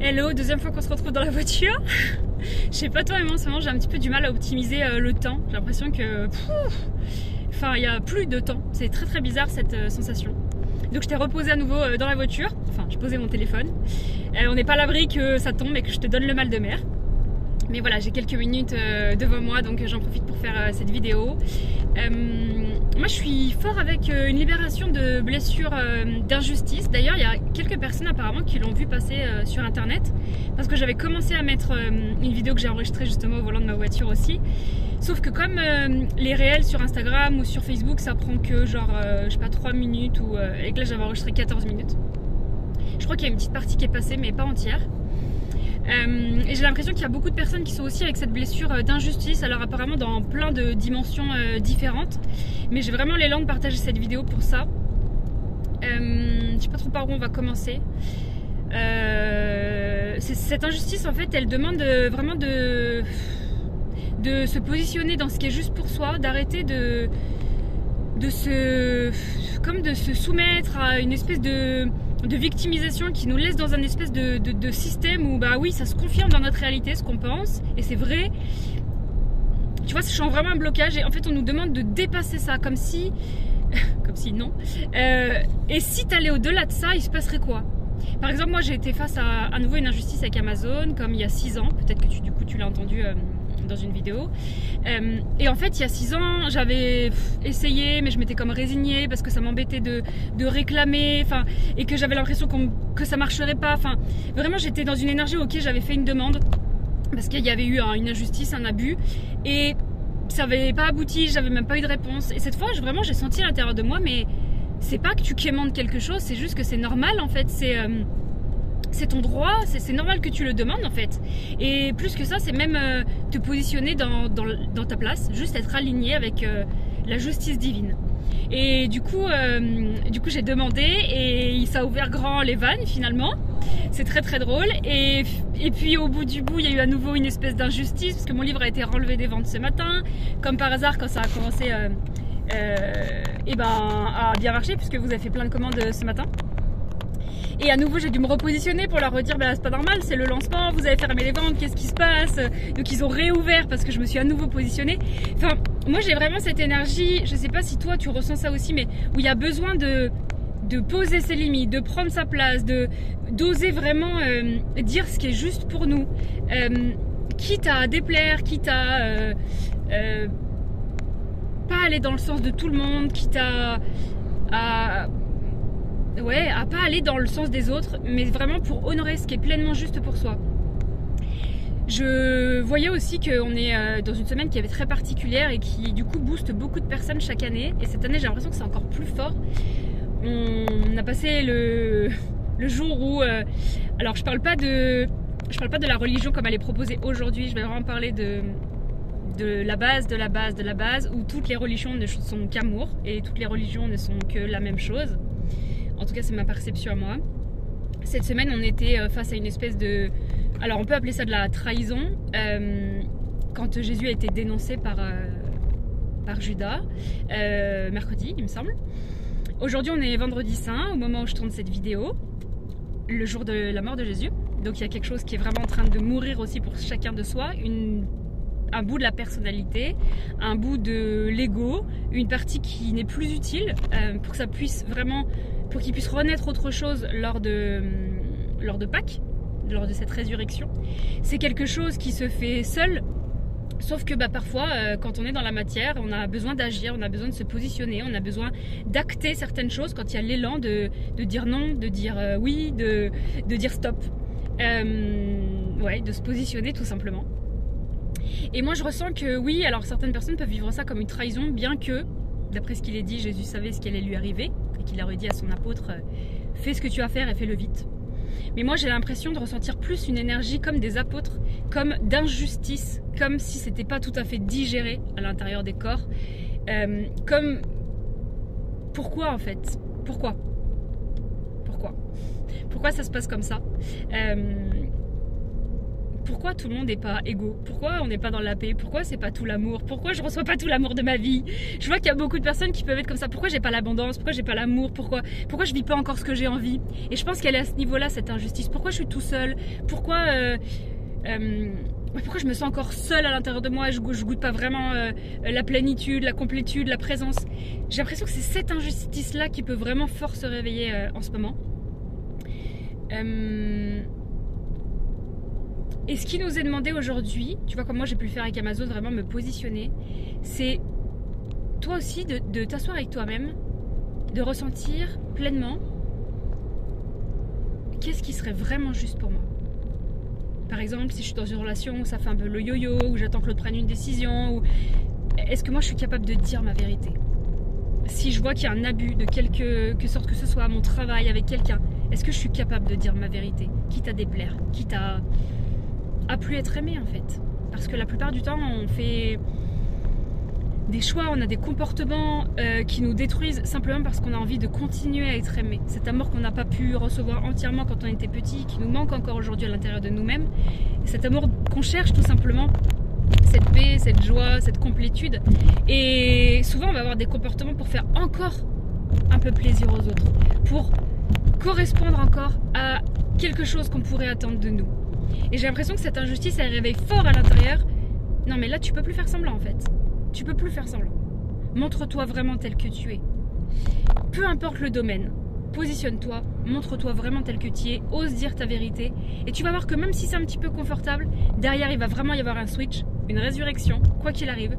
Hello, deuxième fois qu'on se retrouve dans la voiture. Je sais pas toi, mais moi en ce moment j'ai un petit peu du mal à optimiser le temps. J'ai l'impression que... Enfin, il n'y a plus de temps. C'est très très bizarre cette sensation. Donc je t'ai reposé à nouveau dans la voiture. Enfin, j'ai posé mon téléphone. On n'est pas à l'abri que ça tombe et que je te donne le mal de mer. Mais voilà, j'ai quelques minutes devant moi, donc j'en profite pour faire cette vidéo. Moi, je suis fort avec une libération de blessures, d'injustice. D'ailleurs, il y a quelques personnes apparemment qui l'ont vu passer sur internet, parce que j'avais commencé à mettre une vidéo que j'ai enregistrée justement au volant de ma voiture aussi. Sauf que comme les réels sur Instagram ou sur Facebook, ça prend que genre, je sais pas, 3 minutes, et que là j'avais enregistré 14 minutes. Je crois qu'il y a une petite partie qui est passée, mais pas entière. Et j'ai l'impression qu'il y a beaucoup de personnes qui sont aussi avec cette blessure d'injustice, alors apparemment dans plein de dimensions différentes, mais j'ai vraiment l'élan de partager cette vidéo pour ça. Je sais pas trop par où on va commencer. Cette injustice en fait, elle demande vraiment de se positionner dans ce qui est juste pour soi, d'arrêter de se soumettre à une espèce de victimisation qui nous laisse dans un espèce de système où bah oui, ça se confirme dans notre réalité ce qu'on pense et c'est vrai. Tu vois, ça change vraiment un blocage et en fait on nous demande de dépasser ça comme si non. Et si t'allais au-delà de ça, il se passerait quoi? Par exemple, moi j'ai été face à nouveau une injustice avec Amazon comme il y a 6 ans, peut-être que tu l'as entendu dans une vidéo. Et en fait, il y a 6 ans, j'avais essayé, mais je m'étais comme résignée parce que ça m'embêtait de réclamer, et que j'avais l'impression que ça marcherait pas. Enfin, vraiment, j'étais dans une énergie, ok, j'avais fait une demande parce qu'il y avait eu une injustice, un abus, et ça n'avait pas abouti, j'avais même pas eu de réponse. Et cette fois, vraiment, j'ai senti à l'intérieur de moi, mais c'est pas que tu quémandes quelque chose, c'est juste que c'est normal en fait, c'est ton droit, c'est normal que tu le demandes en fait. Et plus que ça, c'est même te positionner dans ta place, juste être aligné avec la justice divine. Et du coup j'ai demandé et ça a ouvert grand les vannes finalement. C'est très très drôle. Et puis au bout du bout, il y a eu à nouveau une espèce d'injustice parce que mon livre a été renlevé des ventes ce matin. Comme par hasard, quand ça a commencé à bien marcher puisque vous avez fait plein de commandes ce matin. Et à nouveau j'ai dû me repositionner pour leur redire bah c'est pas normal, c'est le lancement, vous avez fermé les ventes, qu'est-ce qui se passe? Donc ils ont réouvert parce que je me suis à nouveau positionnée. Enfin, moi j'ai vraiment cette énergie, je sais pas si toi tu ressens ça aussi, mais où il y a besoin de poser ses limites, de prendre sa place, d'oser vraiment dire ce qui est juste pour nous, quitte à déplaire, quitte à pas aller dans le sens de tout le monde, quitte à pas aller dans le sens des autres, mais vraiment pour honorer ce qui est pleinement juste pour soi. Je voyais aussi qu'on est dans une semaine qui est très particulière et qui du coup booste beaucoup de personnes chaque année, et cette année j'ai l'impression que c'est encore plus fort. On a passé le jour où alors je parle pas de la religion comme elle est proposée aujourd'hui, je vais vraiment parler de la base, où toutes les religions ne sont qu'amour et toutes les religions ne sont que la même chose. En tout cas, c'est ma perception à moi. Cette semaine, on était face à une espèce de... Alors, on peut appeler ça de la trahison. Quand Jésus a été dénoncé par Judas, mercredi, il me semble. Aujourd'hui, on est vendredi saint, au moment où je tourne cette vidéo, le jour de la mort de Jésus. Donc, il y a quelque chose qui est vraiment en train de mourir aussi pour chacun de soi. Un bout de la personnalité, un bout de l'ego, une partie qui n'est plus utile pour que ça puisse vraiment... pour qu'il puisse renaître autre chose lors de Pâques, lors de cette résurrection. C'est quelque chose qui se fait seul, sauf que parfois, quand on est dans la matière, on a besoin d'agir, on a besoin de se positionner, on a besoin d'acter certaines choses quand il y a l'élan de dire non, de dire oui, de dire stop. De se positionner tout simplement. Et moi je ressens que oui, alors certaines personnes peuvent vivre ça comme une trahison, bien que, d'après ce qu'il est dit, Jésus savait ce qui allait lui arriver, et qu'il aurait dit à son apôtre, fais ce que tu as à faire et fais-le vite. Mais moi j'ai l'impression de ressentir plus une énergie comme des apôtres, comme d'injustice, comme si c'était pas tout à fait digéré à l'intérieur des corps, comme... Pourquoi en fait? Pourquoi ça se passe comme ça? Pourquoi tout le monde n'est pas égaux? Pourquoi on n'est pas dans la paix? Pourquoi c'est pas tout l'amour? Pourquoi je reçois pas tout l'amour de ma vie? Je vois qu'il y a beaucoup de personnes qui peuvent être comme ça. Pourquoi j'ai pas l'abondance? Pourquoi j'ai pas l'amour? Pourquoi je vis pas encore ce que j'ai envie? Et je pense qu'elle est à ce niveau-là, cette injustice. Pourquoi je suis tout seul? Pourquoi je me sens encore seule à l'intérieur de moi? Je goûte pas vraiment la plénitude, la complétude, la présence. J'ai l'impression que c'est cette injustice-là qui peut vraiment fort se réveiller en ce moment. Et ce qui nous est demandé aujourd'hui, tu vois comme moi j'ai pu le faire avec Amazon, vraiment me positionner, c'est toi aussi de t'asseoir avec toi-même, de ressentir pleinement qu'est-ce qui serait vraiment juste pour moi. Par exemple, si je suis dans une relation où ça fait un peu le yo-yo, où j'attends que l'autre prenne une décision, ou est-ce que moi je suis capable de dire ma vérité? Si je vois qu'il y a un abus de quelque sorte que ce soit à mon travail avec quelqu'un, est-ce que je suis capable de dire ma vérité, quitte à déplaire, quitte à plus être aimé en fait? Parce que la plupart du temps on fait des choix, on a des comportements qui nous détruisent simplement parce qu'on a envie de continuer à être aimé. Cet amour qu'on n'a pas pu recevoir entièrement quand on était petit, qui nous manque encore aujourd'hui à l'intérieur de nous-mêmes, et cet amour qu'on cherche tout simplement, cette paix, cette joie, cette complétude. Et souvent on va avoir des comportements pour faire encore un peu plaisir aux autres, pour correspondre encore à quelque chose qu'on pourrait attendre de nous. Et j'ai l'impression que cette injustice elle réveille fort à l'intérieur. Non mais là tu peux plus faire semblant en fait. Tu peux plus faire semblant. Montre-toi vraiment tel que tu es. Peu importe le domaine, positionne-toi, montre-toi vraiment tel que tu es, ose dire ta vérité. Et tu vas voir que même si c'est un petit peu confortable, derrière il va vraiment y avoir un switch, une résurrection, quoi qu'il arrive.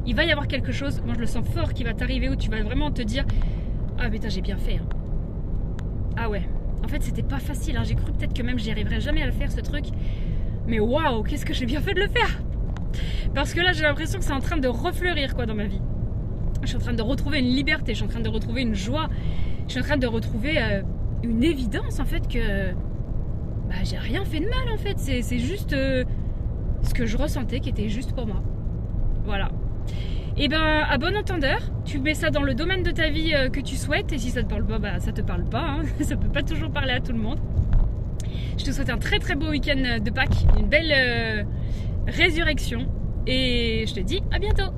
Il va y avoir quelque chose, moi je le sens fort, qui va t'arriver où tu vas vraiment te dire « Ah putain j'ai bien fait. Hein. Ah ouais, en fait c'était pas facile, hein. J'ai cru peut-être que même j'y arriverais jamais à le faire ce truc. Mais waouh, qu'est-ce que j'ai bien fait de le faire !» Parce que là j'ai l'impression que c'est en train de refleurir quoi dans ma vie. Je suis en train de retrouver une liberté, je suis en train de retrouver une joie, je suis en train de retrouver une évidence en fait que j'ai rien fait de mal en fait. C'est juste ce que je ressentais qui était juste pour moi. Voilà. Et ben à bon entendeur, tu mets ça dans le domaine de ta vie que tu souhaites, et si ça te parle pas, ça te parle pas, hein. Ça peut pas toujours parler à tout le monde. Je te souhaite un très très beau week-end de Pâques, une belle résurrection, et je te dis à bientôt.